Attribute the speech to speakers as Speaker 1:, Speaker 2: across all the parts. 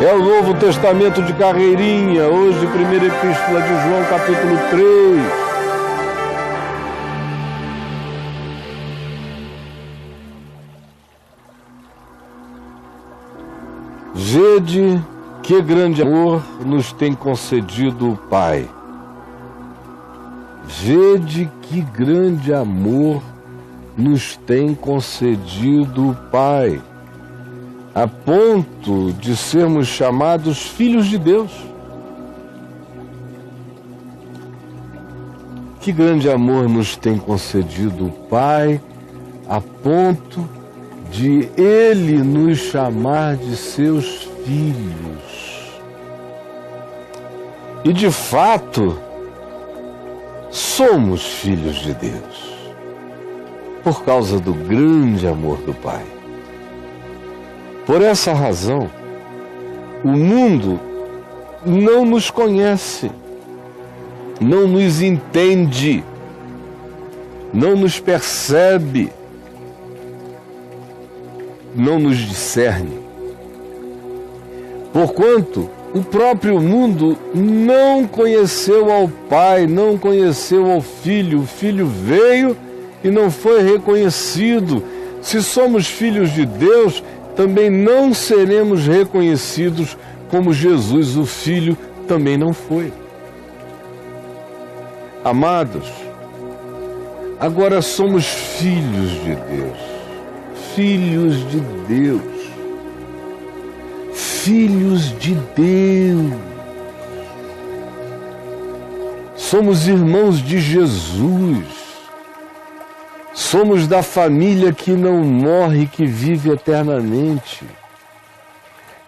Speaker 1: É o Novo Testamento de carreirinha, hoje, primeira epístola de João, capítulo 3. Vede que grande amor nos tem concedido o Pai. Vede que grande amor nos tem concedido o Pai, a ponto de sermos chamados filhos de Deus. Que grande amor nos tem concedido o Pai, a ponto de Ele nos chamar de seus filhos. E de fato, somos filhos de Deus, por causa do grande amor do Pai. Por essa razão, o mundo não nos conhece, não nos entende, não nos percebe, não nos discerne. Porquanto o próprio mundo não conheceu ao Pai, não conheceu ao Filho. O Filho veio e não foi reconhecido. Se somos filhos de Deus, também não seremos reconhecidos como Jesus, o Filho, também não foi. Amados, agora somos filhos de Deus. Filhos de Deus. Filhos de Deus. Somos irmãos de Jesus. Somos da família que não morre, que vive eternamente.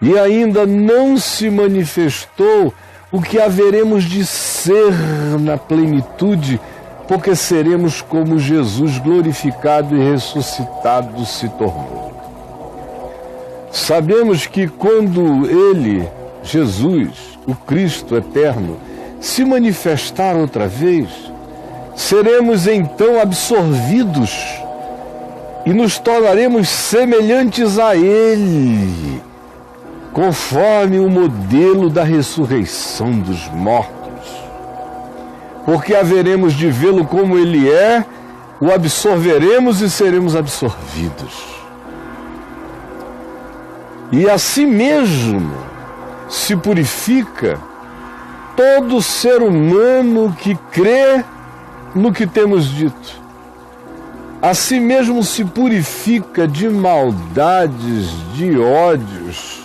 Speaker 1: E ainda não se manifestou o que haveremos de ser na plenitude, porque seremos como Jesus glorificado e ressuscitado se tornou. Sabemos que quando Ele, Jesus, o Cristo eterno, se manifestar outra vez, seremos então absorvidos e nos tornaremos semelhantes a Ele, conforme o modelo da ressurreição dos mortos. Porque haveremos de vê-lo como Ele é, o absorveremos e seremos absorvidos. E assim mesmo se purifica todo ser humano que crê no que temos dito. Assim mesmo se purifica de maldades, de ódios,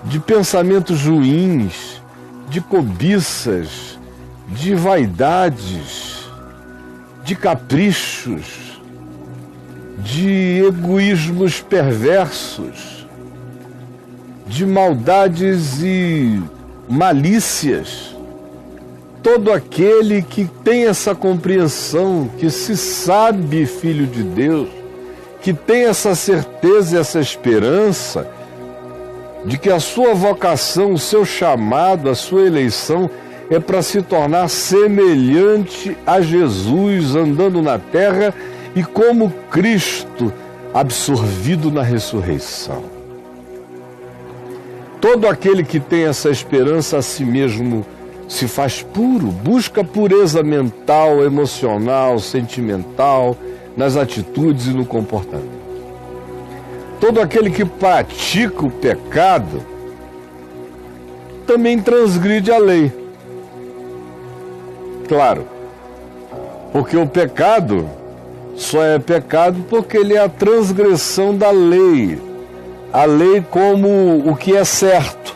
Speaker 1: de pensamentos ruins, de cobiças, de vaidades, de caprichos, de egoísmos perversos, de maldades e malícias. Todo aquele que tem essa compreensão, que se sabe filho de Deus, que tem essa certeza e essa esperança de que a sua vocação, o seu chamado, a sua eleição é para se tornar semelhante a Jesus, andando na terra e como Cristo, absorvido na ressurreição. Todo aquele que tem essa esperança a si mesmo se faz puro, busca pureza mental, emocional, sentimental, nas atitudes e no comportamento. Todo aquele que pratica o pecado também transgride a lei. Claro, porque o pecado só é pecado porque ele é a transgressão da lei. A lei como o que é certo.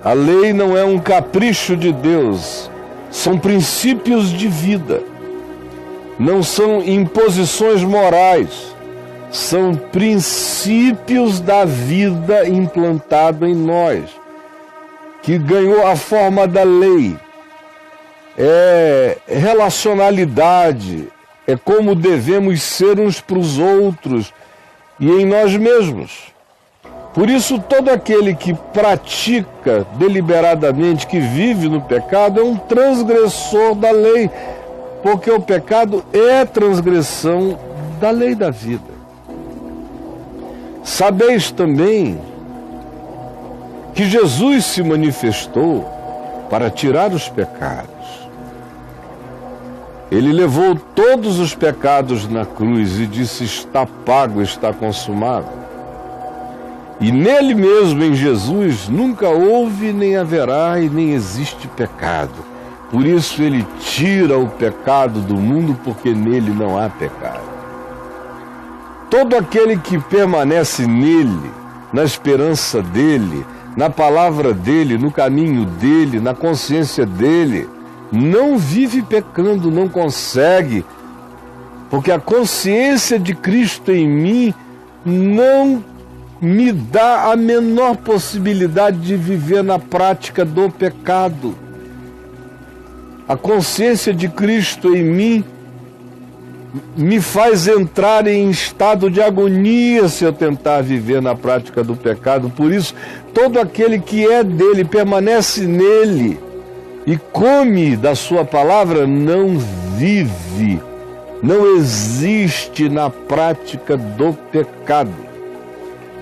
Speaker 1: A lei não é um capricho de Deus, são princípios de vida. Não são imposições morais, são princípios da vida implantado em nós, que ganhou a forma da lei. É relacionalidade, é como devemos ser uns para os outros e em nós mesmos. Por isso, todo aquele que pratica deliberadamente, que vive no pecado, é um transgressor da lei, porque o pecado é transgressão da lei da vida. Sabeis também que Jesus se manifestou para tirar os pecados. Ele levou todos os pecados na cruz e disse: está pago, está consumado. E nele mesmo, em Jesus, nunca houve, nem haverá e nem existe pecado. Por isso ele tira o pecado do mundo, porque nele não há pecado. Todo aquele que permanece nele, na esperança dele, na palavra dele, no caminho dele, na consciência dele, não vive pecando, não consegue, porque a consciência de Cristo em mim não me dá a menor possibilidade de viver na prática do pecado. A consciência de Cristo em mim me faz entrar em estado de agonia se eu tentar viver na prática do pecado. Por isso, todo aquele que é dele, permanece nele e come da sua palavra, não vive, não existe na prática do pecado.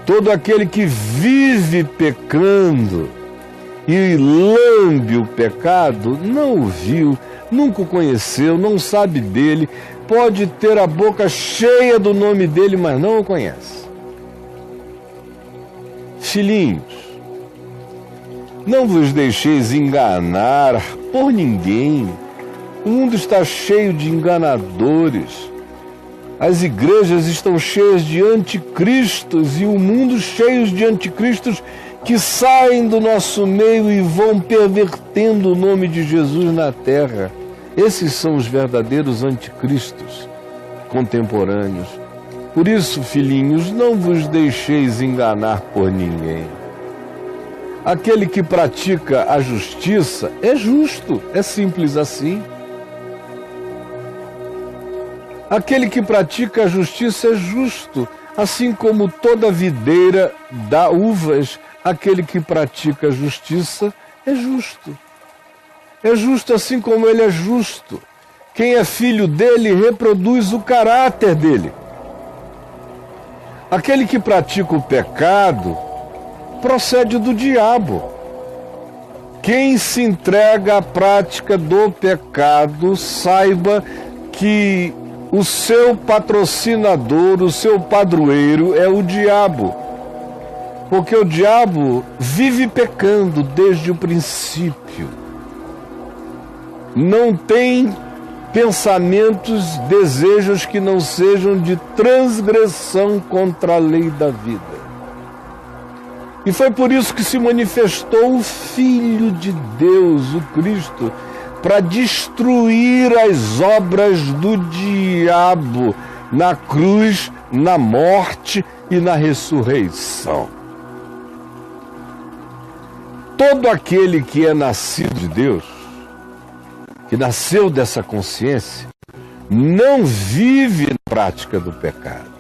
Speaker 1: Todo aquele que vive pecando e lambe o pecado, não o viu, nunca o conheceu, não sabe dele, pode ter a boca cheia do nome dele, mas não o conhece. Filhinhos, não vos deixeis enganar por ninguém. O mundo está cheio de enganadores. As igrejas estão cheias de anticristos e o mundo cheio de anticristos que saem do nosso meio e vão pervertendo o nome de Jesus na terra. Esses são os verdadeiros anticristos contemporâneos. Por isso, filhinhos, não vos deixeis enganar por ninguém. Aquele que pratica a justiça é justo, é simples assim. Aquele que pratica a justiça é justo, assim como toda videira dá uvas, aquele que pratica a justiça é justo. É justo assim como ele é justo. Quem é filho dele reproduz o caráter dele. Aquele que pratica o pecado procede do diabo. Quem se entrega à prática do pecado, saiba que o seu patrocinador, o seu padroeiro é o diabo. Porque o diabo vive pecando desde o princípio. Não tem pensamentos, desejos que não sejam de transgressão contra a lei da vida. E foi por isso que se manifestou o Filho de Deus, o Cristo, para destruir as obras do diabo na cruz, na morte e na ressurreição. Todo aquele que é nascido de Deus, que nasceu dessa consciência, não vive na prática do pecado.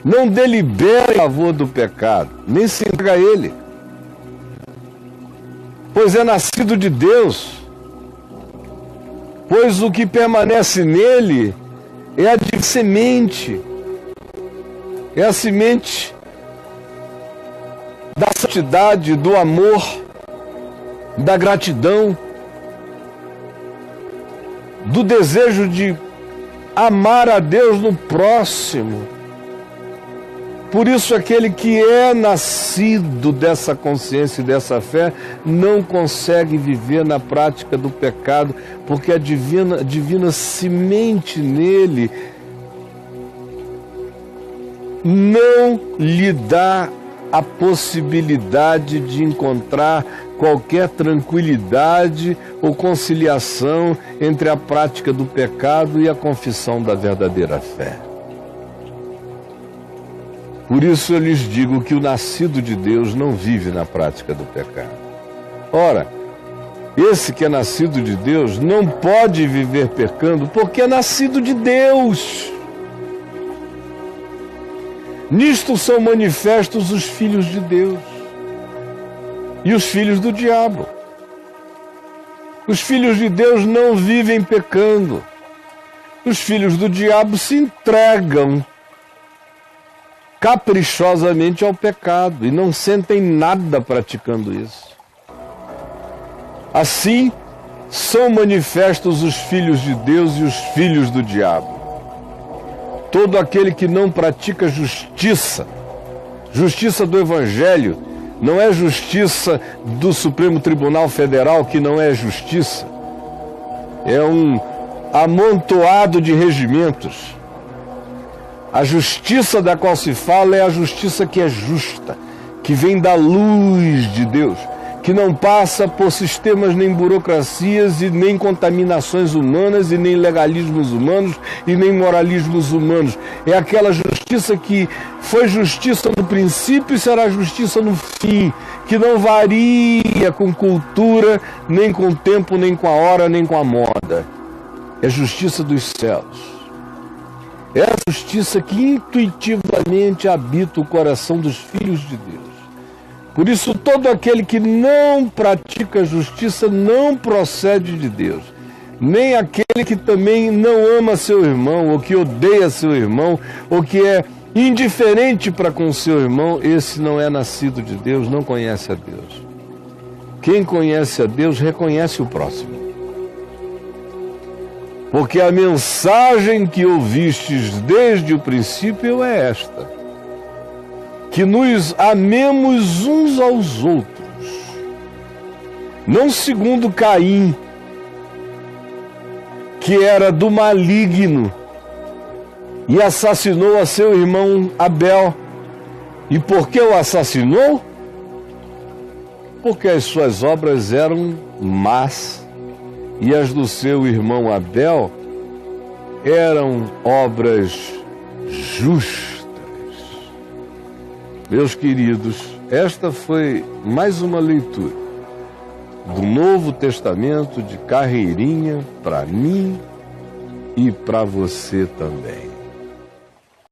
Speaker 1: Não delibera em favor do pecado, nem se entrega a ele. Pois é nascido de Deus. Pois o que permanece nele é a semente. É a semente da santidade, do amor, da gratidão, do desejo de amar a Deus no próximo. Por isso, aquele que é nascido dessa consciência e dessa fé não consegue viver na prática do pecado, porque a divina semente nele não lhe dá a possibilidade de encontrar qualquer tranquilidade ou conciliação entre a prática do pecado e a confissão da verdadeira fé. Por isso eu lhes digo que o nascido de Deus não vive na prática do pecado. Ora, esse que é nascido de Deus não pode viver pecando porque é nascido de Deus. Nisto são manifestos os filhos de Deus e os filhos do diabo. Os filhos de Deus não vivem pecando. Os filhos do diabo se entregam caprichosamente ao pecado e não sentem nada praticando isso. Assim, são manifestos os filhos de Deus e os filhos do diabo. Todo aquele que não pratica justiça do Evangelho, não é justiça do Supremo Tribunal Federal, que não é justiça, é um amontoado de regimentos. A justiça da qual se fala é a justiça que é justa, que vem da luz de Deus, que não passa por sistemas nem burocracias e nem contaminações humanas e nem legalismos humanos e nem moralismos humanos. É aquela justiça que foi justiça no princípio e será justiça no fim, que não varia com cultura, nem com o tempo, nem com a hora, nem com a moda. É justiça dos céus. É a justiça que intuitivamente habita o coração dos filhos de Deus. Por isso, todo aquele que não pratica justiça não procede de Deus. Nem aquele que também não ama seu irmão, ou que odeia seu irmão, ou que é indiferente para com seu irmão, esse não é nascido de Deus, não conhece a Deus. Quem conhece a Deus reconhece o próximo. Porque a mensagem que ouvistes desde o princípio é esta: que nos amemos uns aos outros, não segundo Caim, que era do maligno e assassinou a seu irmão Abel. E por que o assassinou? Porque as suas obras eram más e as do seu irmão Abel eram obras justas. Meus queridos, esta foi mais uma leitura do Novo Testamento de carreirinha para mim e para você também.